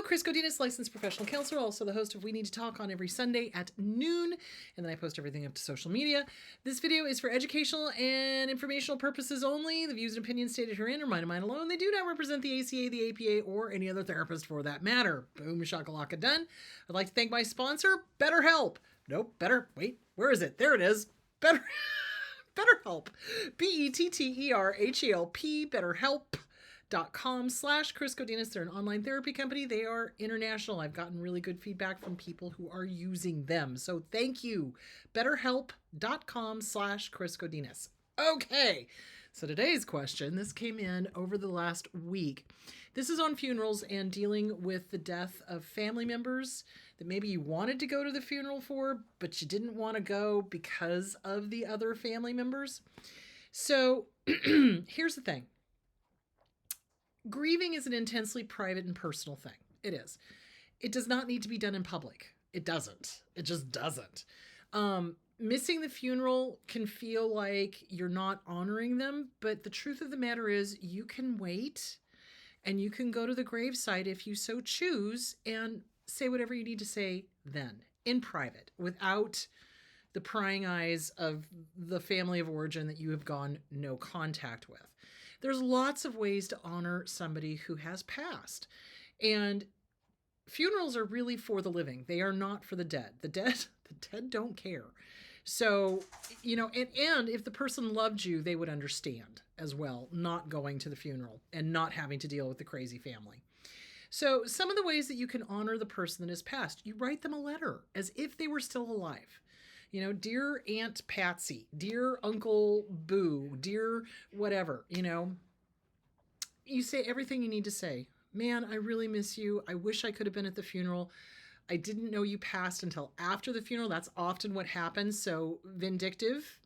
Chris Godinez, licensed professional counselor, also the host of We Need to Talk on every Sunday at noon, and then I post everything up to social media. This video is for educational and informational purposes only. The views and opinions stated herein are mine and mine alone. They do not represent the ACA, the APA, or any other therapist for that matter. Boom, shakalaka, done. I'd like to thank my sponsor, BetterHelp. Nope, wait, where is it? There it is. BetterHelp. BetterHelp. BetterHelp.com/Chris Godinez. They're an online therapy company. They are international. I've gotten really good feedback from people who are using them. So thank you. BetterHelp.com/Chris Godinez. Okay. So today's question, this came in over the last week. This is on funerals and dealing with the death of family members that maybe you wanted to go to the funeral for, but you didn't want to go because of the other family members. So here's the thing. Grieving is an intensely private and personal thing. It is. It does not need to be done in public. It doesn't. It just doesn't. Missing the funeral can feel like you're not honoring them, but the truth of the matter is you can wait and you can go to the gravesite if you so choose and say whatever you need to say then in private without the prying eyes of the family of origin that you have gone no contact with. There's lots of ways to honor somebody who has passed, and funerals are really for the living. They are not for the dead. The dead don't care. So, and if the person loved you, they would understand as well, not going to the funeral and not having to deal with the crazy family. So some of the ways that you can honor the person that has passed, you write them a letter as if they were still alive. Dear Aunt Patsy, dear Uncle Boo, dear whatever, you say everything you need to say. Man, I really miss you. I wish I could have been at the funeral. I didn't know you passed until after the funeral. That's often what happens. So vindictive,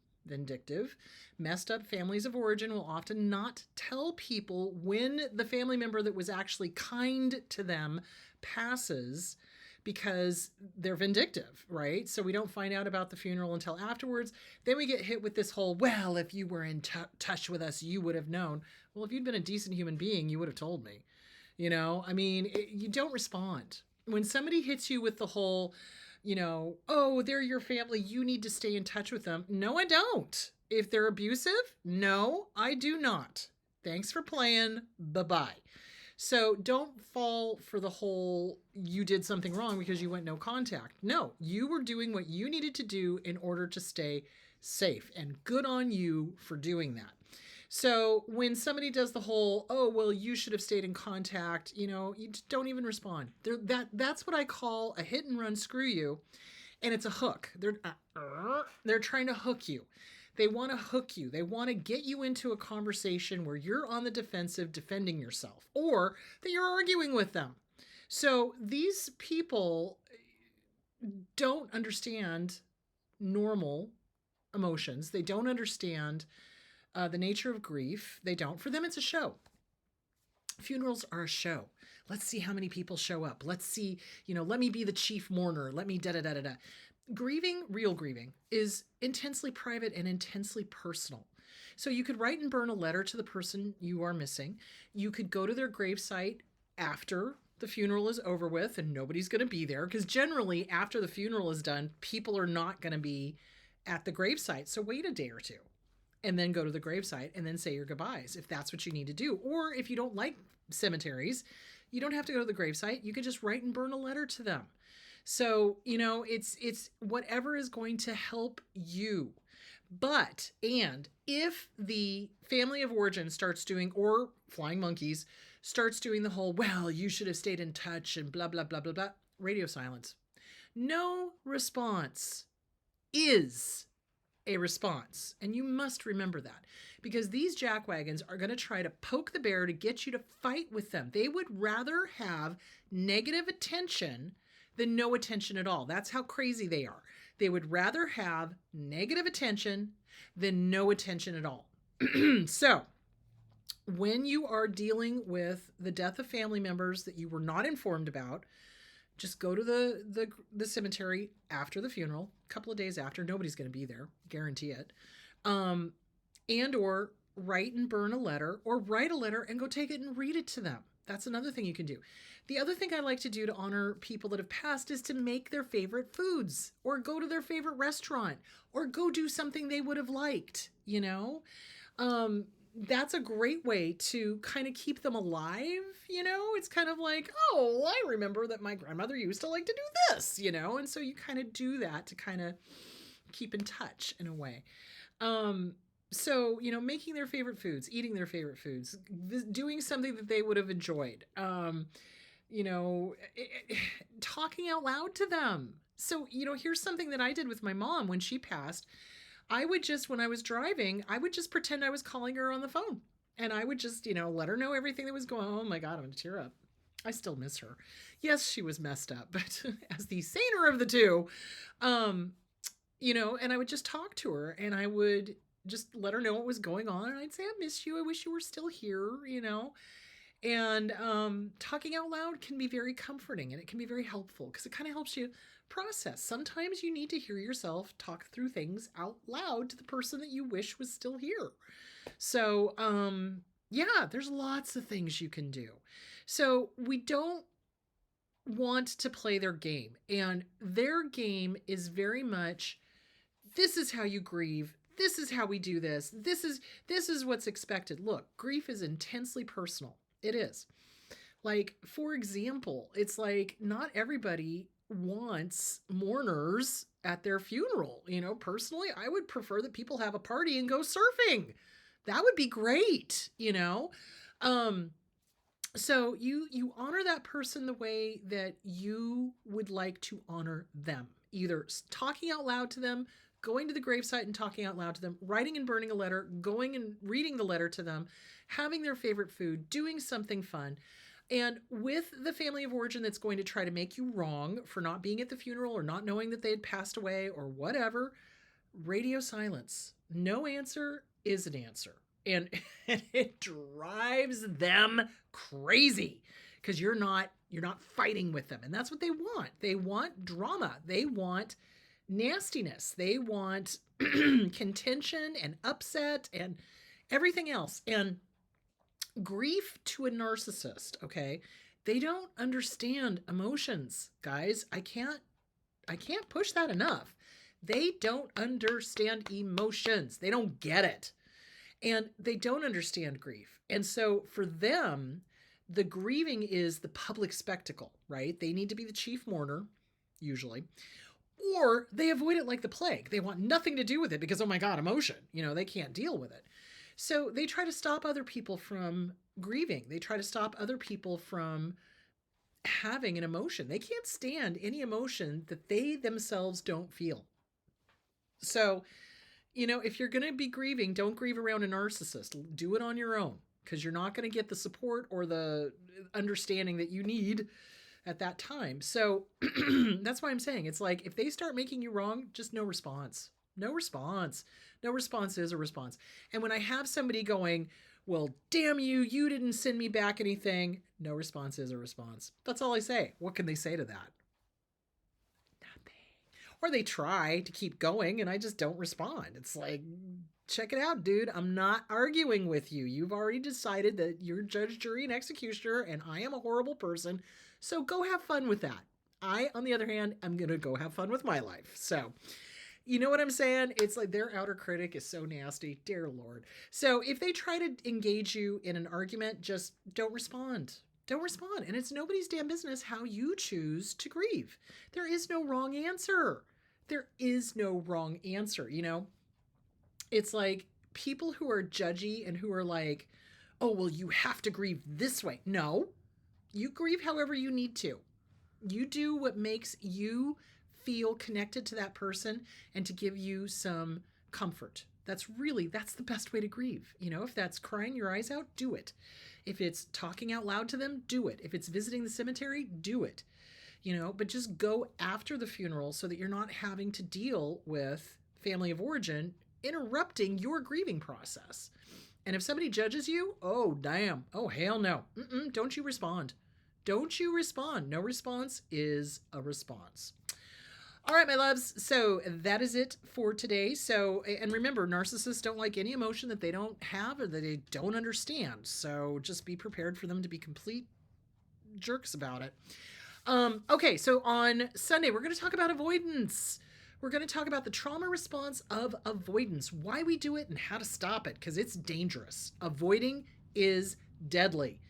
messed up families of origin will often not tell people when the family member that was actually kind to them passes because they're vindictive, right? So we don't find out about the funeral until afterwards. Then we get hit with this whole, well, if you were in touch with us, you would have known. Well, if you'd been a decent human being, you would have told me. You don't respond. When somebody hits you with the whole, oh, they're your family, you need to stay in touch with them. No, I don't. If they're abusive, no, I do not. Thanks for playing. Bye-bye. So don't fall for the whole, you did something wrong because you went no contact. No, you were doing what you needed to do in order to stay safe, and good on you for doing that. So when somebody does the whole, oh, well, you should have stayed in contact, you just don't even respond. That's what I call a hit and run screw you. And it's a hook. They're trying to hook you. They want to hook you. They want to get you into a conversation where you're on the defensive defending yourself, or that you're arguing with them. So these people don't understand normal emotions. They don't understand the nature of grief. They don't. For them, it's a show. Funerals are a show. Let's see how many people show up. Let's see, let me be the chief mourner. Let me da-da-da-da-da. Grieving, real grieving, is intensely private and intensely personal. So you could write and burn a letter to the person you are missing. You could go to their gravesite after the funeral is over with and nobody's going to be there, because generally after the funeral is done, people are not going to be at the gravesite. So wait a day or two and then go to the gravesite and then say your goodbyes if that's what you need to do. Or if you don't like cemeteries, you don't have to go to the gravesite. You could just write and burn a letter to them. So, it's whatever is going to help you. But, and if the family of origin starts doing, or flying monkeys, starts doing the whole, well, you should have stayed in touch and blah, blah, blah, blah, blah, radio silence. No response is a response. And you must remember that, because these jackwagons are going to try to poke the bear to get you to fight with them. They would rather have negative attention than no attention at all. That's how crazy they are. They would rather have negative attention than no attention at all. So when you are dealing with the death of family members that you were not informed about, just go to the cemetery after the funeral, a couple of days after. Nobody's going to be there, guarantee it. And or write and burn a letter, or write a letter and go take it and read it to them. That's another thing you can do. The other thing I like to do to honor people that have passed is to make their favorite foods or go to their favorite restaurant or go do something they would have liked, you know? That's a great way to kind of keep them alive, you know? It's kind of like, oh, well, I remember that my grandmother used to like to do this, you know? And so you kind of do that to kind of keep in touch in a way. So, you know, making their favorite foods, eating their favorite foods, doing something that they would have enjoyed, you know, talking out loud to them. So, you know, here's something that I did with my mom when she passed. I would just, when I was driving, I would just pretend I was calling her on the phone. And I would just, you know, let her know everything that was going on. Oh my God, I'm going to tear up. I still miss her. Yes, she was messed up, but as the saner of the two, you know, and I would just talk to her and I would just let her know what was going on. And I'd say, I miss you. I wish you were still here, you know. And talking out loud can be very comforting and it can be very helpful because it kind of helps you process. Sometimes you need to hear yourself talk through things out loud to the person that you wish was still here. So, yeah, there's lots of things you can do. So we don't want to play their game, and their game is very much, this is how you grieve. This is how we do this. This is what's expected. Look, grief is intensely personal. It is. Like, for example, it's like not everybody wants mourners at their funeral. You know, personally, I would prefer that people have a party and go surfing. That would be great, you know? So you honor that person the way that you would like to honor them. Either talking out loud to them, going to the gravesite and talking out loud to them, writing and burning a letter, going and reading the letter to them, having their favorite food, doing something fun. And with the family of origin that's going to try to make you wrong for not being at the funeral or not knowing that they had passed away or whatever, radio silence. No answer is an answer. And it drives them crazy because you're not fighting with them. And that's what they want. They want drama. They want nastiness. They want contention and upset and everything else. And grief to a narcissist, okay? They don't understand emotions, guys. I can't push that enough. They don't understand emotions. They don't get it. And they don't understand grief. And so for them, the grieving is the public spectacle, right? They need to be the chief mourner, usually. Or they avoid it like the plague. They want nothing to do with it because, oh my God, emotion. You know, they can't deal with it. So they try to stop other people from grieving. They try to stop other people from having an emotion. They can't stand any emotion that they themselves don't feel. So, you know, if you're going to be grieving, don't grieve around a narcissist. Do it on your own because you're not going to get the support or the understanding that you need at that time. So that's why I'm saying it's like if they start making you wrong, just no response. No response. No response is a response. And when I have somebody going, well, damn you, you didn't send me back anything, no response is a response. That's all I say. What can they say to that? Nothing. Or they try to keep going and I just don't respond. It's like, check it out, dude. I'm not arguing with you. You've already decided that you're judge, jury, and executioner, and I am a horrible person. So go have fun with that. I, on the other hand, am going to go have fun with my life. So, you know what I'm saying? It's like their outer critic is so nasty. Dear Lord. So if they try to engage you in an argument, just don't respond. Don't respond. And it's nobody's damn business how you choose to grieve. There is no wrong answer. There is no wrong answer. You know, it's like people who are judgy and who are like, oh, well, you have to grieve this way. No, you grieve however you need to. You do what makes you feel connected to that person and to give you some comfort. That's the best way to grieve. You know, if that's crying your eyes out, do it. If it's talking out loud to them, do it. If it's visiting the cemetery, do it. You know, but just go after the funeral so that you're not having to deal with family of origin interrupting your grieving process. And if somebody judges you, oh, damn. Oh, hell no. Don't you respond. Don't you respond. No response is a response. All right, my loves. So that is it for today. So, and remember, narcissists don't like any emotion that they don't have or that they don't understand. So just be prepared for them to be complete jerks about it. Okay, so on Sunday, we're going to talk about avoidance. We're going to talk about the trauma response of avoidance, why we do it, and how to stop it, because it's dangerous. Avoiding is deadly,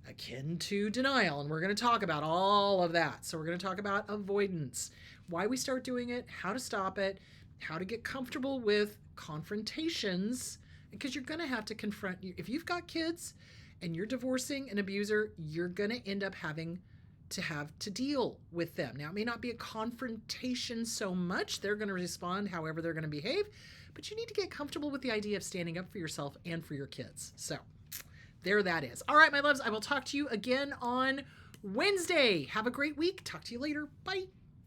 akin to denial, and we're going to talk about all of that. So we're going to talk about avoidance, why we start doing it, how to stop it, how to get comfortable with confrontations, because you're going to have to confront. If you've got kids and you're divorcing an abuser, you're going to end up having to deal with them. Now, it may not be a confrontation so much. They're going to respond however they're going to behave, but you need to get comfortable with the idea of standing up for yourself and for your kids. So there that is. All right, my loves, I will talk to you again on Wednesday. Have a great week. Talk to you later. Bye.